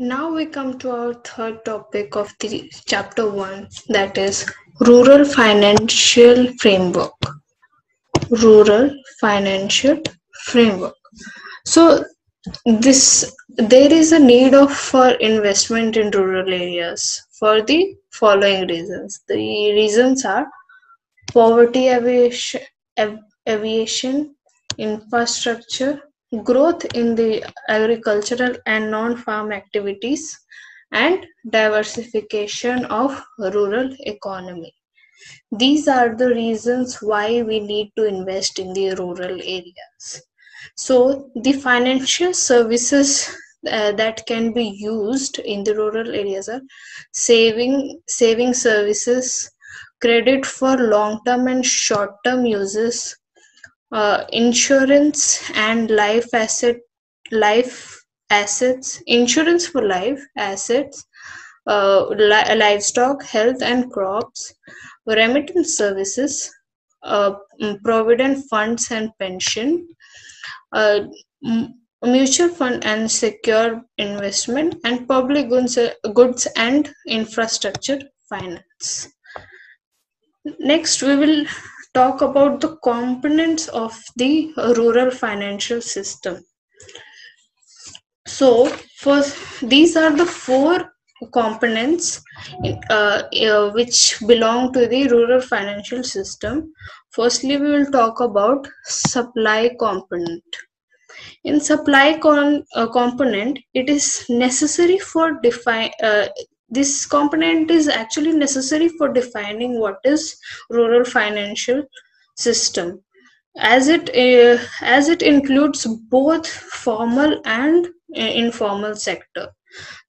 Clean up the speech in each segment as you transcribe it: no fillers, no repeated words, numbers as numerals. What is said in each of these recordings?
Now we come to our third topic of the chapter 1, that is Rural Financial Framework. Rural Financial Framework. So this there is a need of for investment in rural areas for the following reasons. The reasons are poverty aviation, infrastructure, growth in the agricultural and non-farm activities, and diversification of rural economy. These are the reasons why we need to invest in the rural areas. So the financial services that can be used in the rural areas are saving services, credit for long term and short term uses, insurance and life assets, insurance for life assets, livestock, health and crops, remittance services, provident funds and pension, uh, mutual fund and secure investment, and public goods and infrastructure finance. Next, we will talk about the components of the rural financial system. So, first, these are the four components which belong to the rural financial system. Firstly, we will talk about supply component. In component, it is necessary for define. This component is actually necessary for defining what is rural financial system, as it includes both formal and informal sector.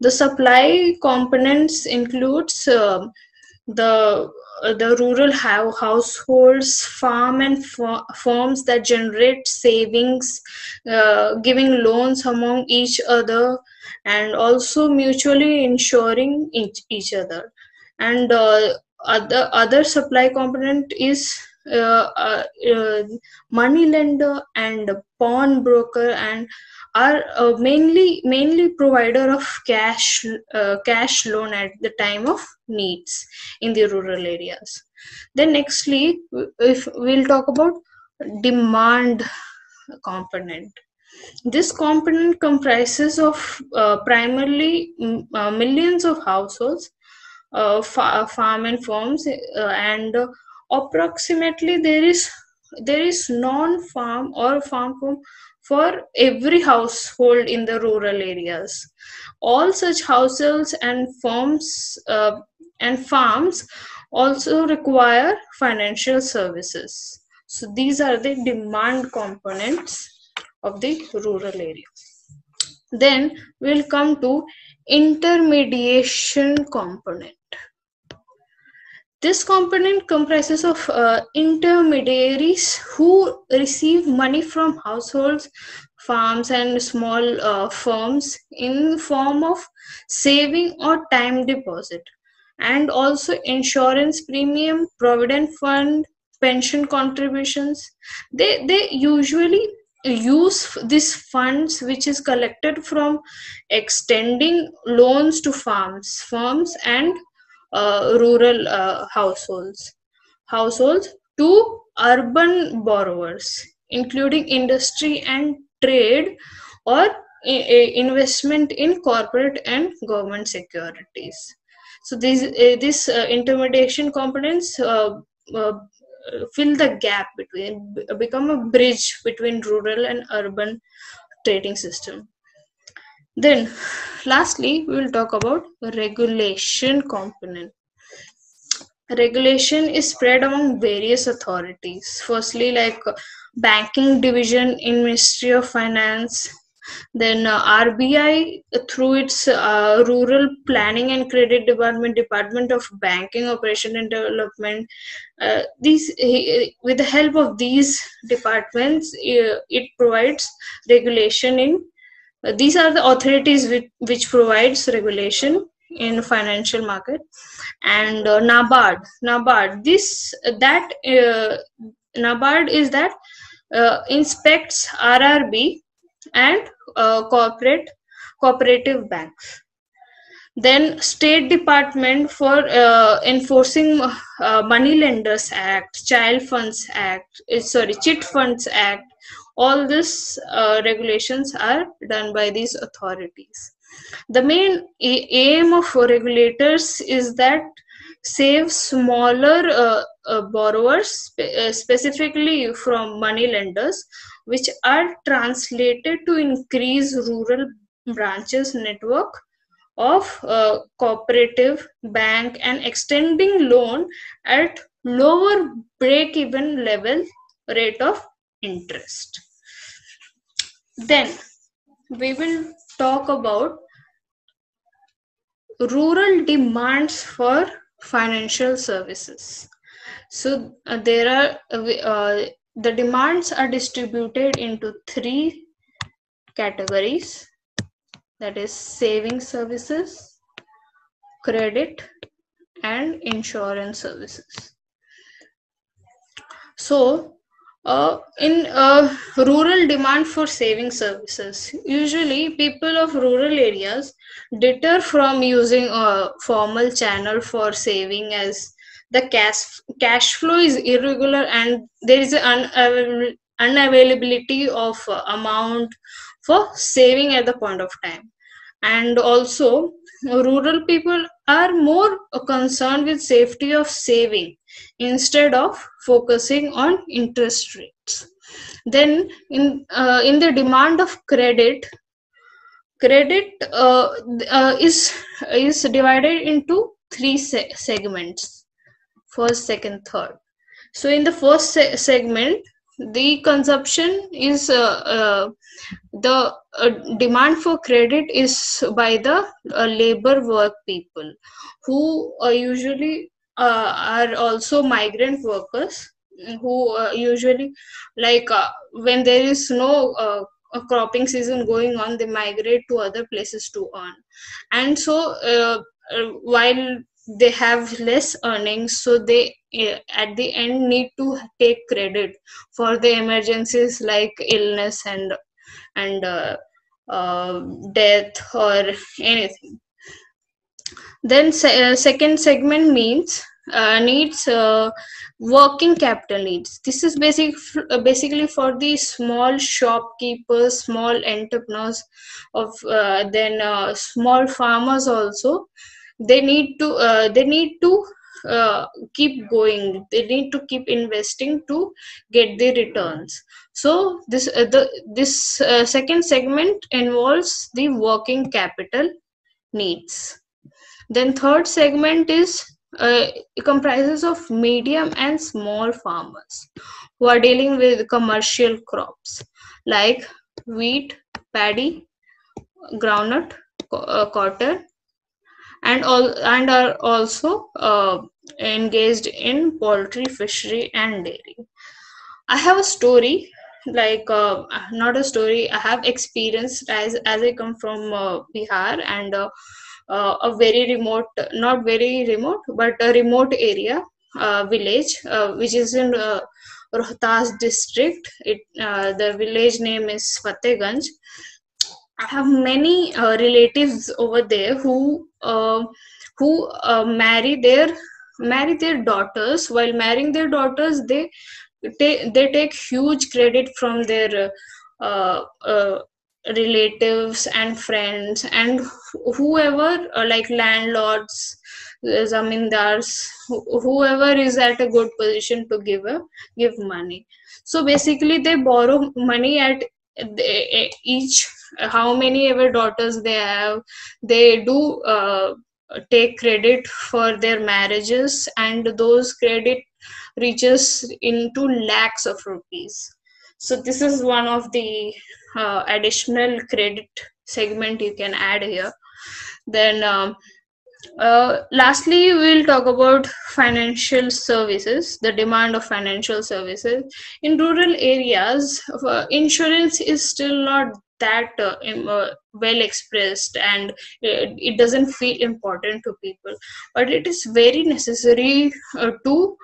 The supply components includes the the rural households, farm and firms that generate savings, giving loans among each other, and also mutually insuring each other. And other supply component is money lender and pawnbroker, and are mainly provider of cash loan at the time of needs in the rural areas. Then nextly, if we'll talk about demand component. This component comprises of primarily millions of households, farm and farms, and approximately there is non-farm or farm for every household in the rural areas. All such households and farms also require financial services. So these are the demand components of the rural area. Then we'll come to intermediation component. This component comprises of intermediaries who receive money from households, farms, and small firms in the form of saving or time deposit, and also insurance premium, provident fund, pension contributions. They usually use these funds which is collected from extending loans to firms and rural households to urban borrowers, including industry and trade, or investment in corporate and government securities. So these intermediation components uh, fill the gap between, become a bridge between rural and urban trading system. Then, lastly, we will talk about regulation component. Regulation is spread among various authorities. Firstly, like banking division in Ministry of Finance, then RBI through its rural planning and credit department of banking operation and development. These With the help of these departments, it provides regulation in these are the authorities which provides regulation in financial market. And NABARD, this that NABARD is that inspects RRB and cooperative banks. Then State Department for enforcing Money Lenders Act, Child Funds Act, Chit Funds Act. All these regulations are done by these authorities. The main aim of regulators is that save smaller borrowers, specifically from money lenders, which are translated to increase rural branches network of cooperative bank and extending loan at lower break even level rate of interest. Then we will talk about rural demands for financial services. So there are the demands are distributed into three categories, that is saving services, credit, and insurance services. So in rural demand for saving services, usually people of rural areas deter from using a formal channel for saving, as the cash flow is irregular and there is an unavailability of amount for saving at the point of time. And also rural people are more concerned with safety of saving instead of focusing on interest rates. Then in the demand of credit is divided into three segments: first, second, third. So in the first segment, the consumption is the demand for credit is by the labor work people, who usually are also migrant workers, who usually, like when there is no a cropping season going on, they migrate to other places to earn. And so while they have less earnings, so they at the end need to take credit for the emergencies like illness and death or anything. Then second segment means needs working capital needs. This is basically for the small shopkeepers, small entrepreneurs of then small farmers also. They need to keep going, they need to keep investing to get the returns. So this second segment involves the working capital needs. Then third segment is it comprises of medium and small farmers who are dealing with commercial crops like wheat, paddy, groundnut, cotton, and are also engaged in poultry, fishery, and dairy. I have a story, like not a story. I have experienced, as I come from Bihar, and a very remote, not very remote, but a remote area, village, which is in Rohtas district. The village name is Fatehganj. I have many relatives over there who marry their daughters. While marrying their daughters, they take huge credit from their uh, uh, relatives and friends and whoever, like landlords, zamindars, whoever is at a good position to give money. So basically they borrow money at each, how many ever daughters they have, they do take credit for their marriages, and those credit reaches into lakhs of rupees. So this is one of the additional credit segment you can add here. Then lastly, we'll talk about financial services, the demand of financial services. In rural areas, insurance is still not that well expressed, and it doesn't feel important to people. But it is very necessary to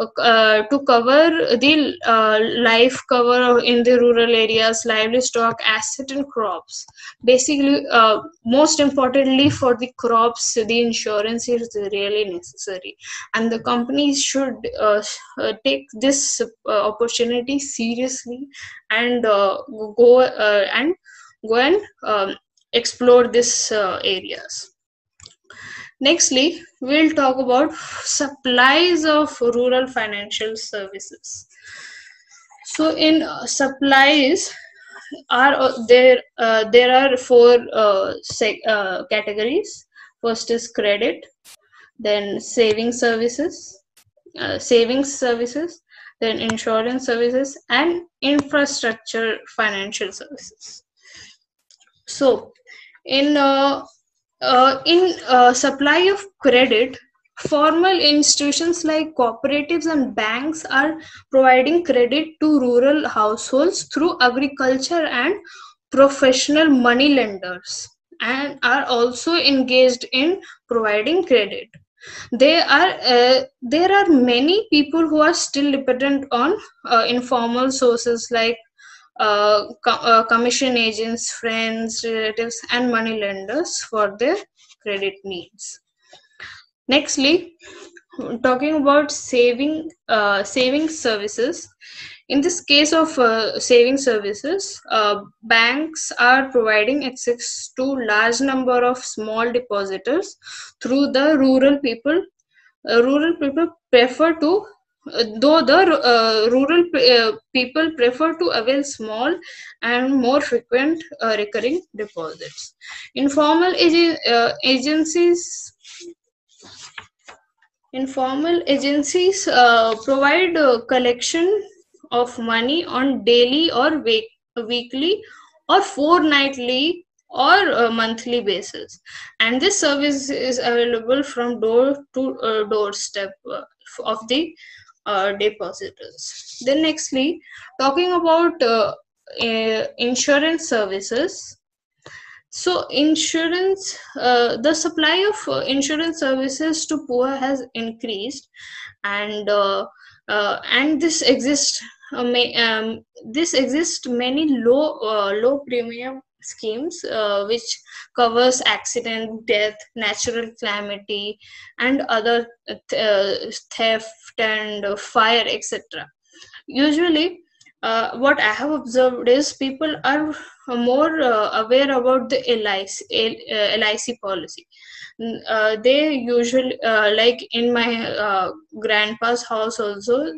to cover the life cover in the rural areas, livestock, asset, and crops. Basically, most importantly for the crops, the insurance is really necessary, and the companies should take this opportunity seriously and go and explore this areas. Nextly, we'll talk about supplies of rural financial services. So, in supplies, are there are four categories. First is credit, then savings services, then insurance services, and infrastructure financial services. So, in supply of credit, formal institutions like cooperatives and banks are providing credit to rural households through agriculture and professional money lenders, and are also engaged in providing credit. There are many people who are still dependent on informal sources like commission agents, friends, relatives, and money lenders for their credit needs. Nextly, talking about saving services. In this case of saving services, banks are providing access to large number of small depositors through the rural people. Rural people prefer to though the rural people prefer to avail small and more frequent recurring deposits. Informal agencies provide collection of money on daily or weekly or fortnightly or monthly basis, and this service is available from door to doorstep of the depositors. Then nextly, talking about insurance services. So the supply of insurance services to poor has increased, and this exists many low premium schemes which covers accident, death, natural calamity, and other theft and fire, etc. Usually, what I have observed is people are more aware about the LIC policy. They usually, like in my grandpa's house also,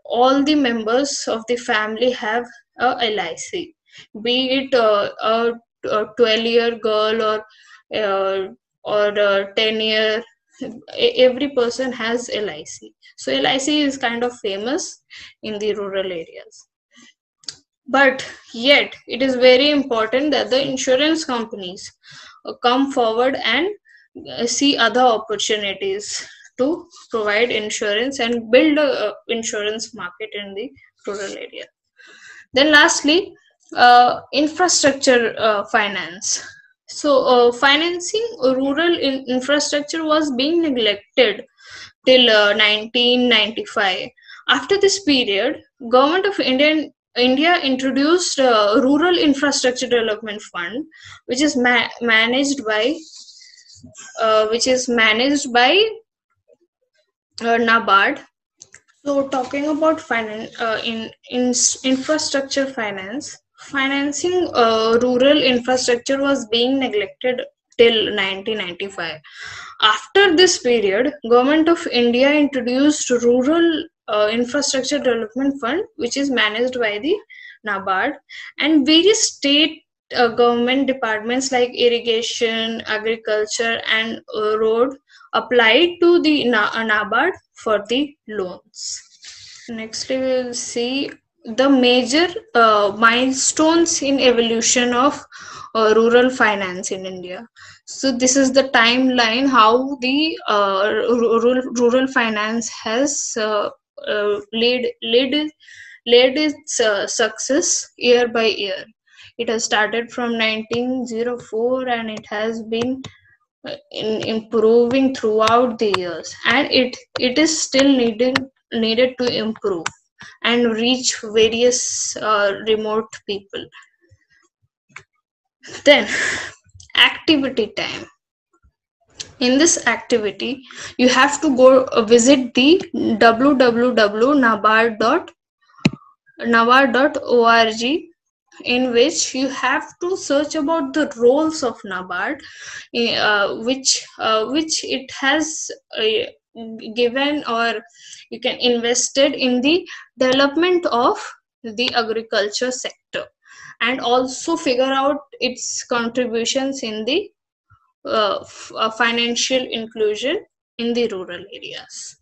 all the members of the family have a LIC, be it a 12-year girl or a 10-year. Every person has LIC. So LIC is kind of famous in the rural areas. But yet, it is very important that the insurance companies come forward and see other opportunities to provide insurance and build a insurance market in the rural area. Then lastly, infrastructure finance. So financing rural infrastructure was being neglected till 1995. After this period, Government of India introduced Rural Infrastructure Development Fund, which is managed by NABARD. So, talking about infrastructure finance, financing rural infrastructure was being neglected till 1995. After this period, Government of India introduced Rural Infrastructure Development Fund, which is managed by the NABARD, and various state government departments like irrigation, agriculture, and road applied to the NABARD for the loans. Next, we will see the major milestones in evolution of rural finance in India. So this is the timeline how the rural finance has led its success year by year. It has started from 1904 and it has been in improving throughout the years, and it is still needed to improve and reach various remote people. Then activity time. In this activity you have to go visit the www.nabard.org, in which you have to search about the roles of NABARD, which it has given, or you can invested in the development of the agriculture sector, and also figure out its contributions in the financial inclusion in the rural areas.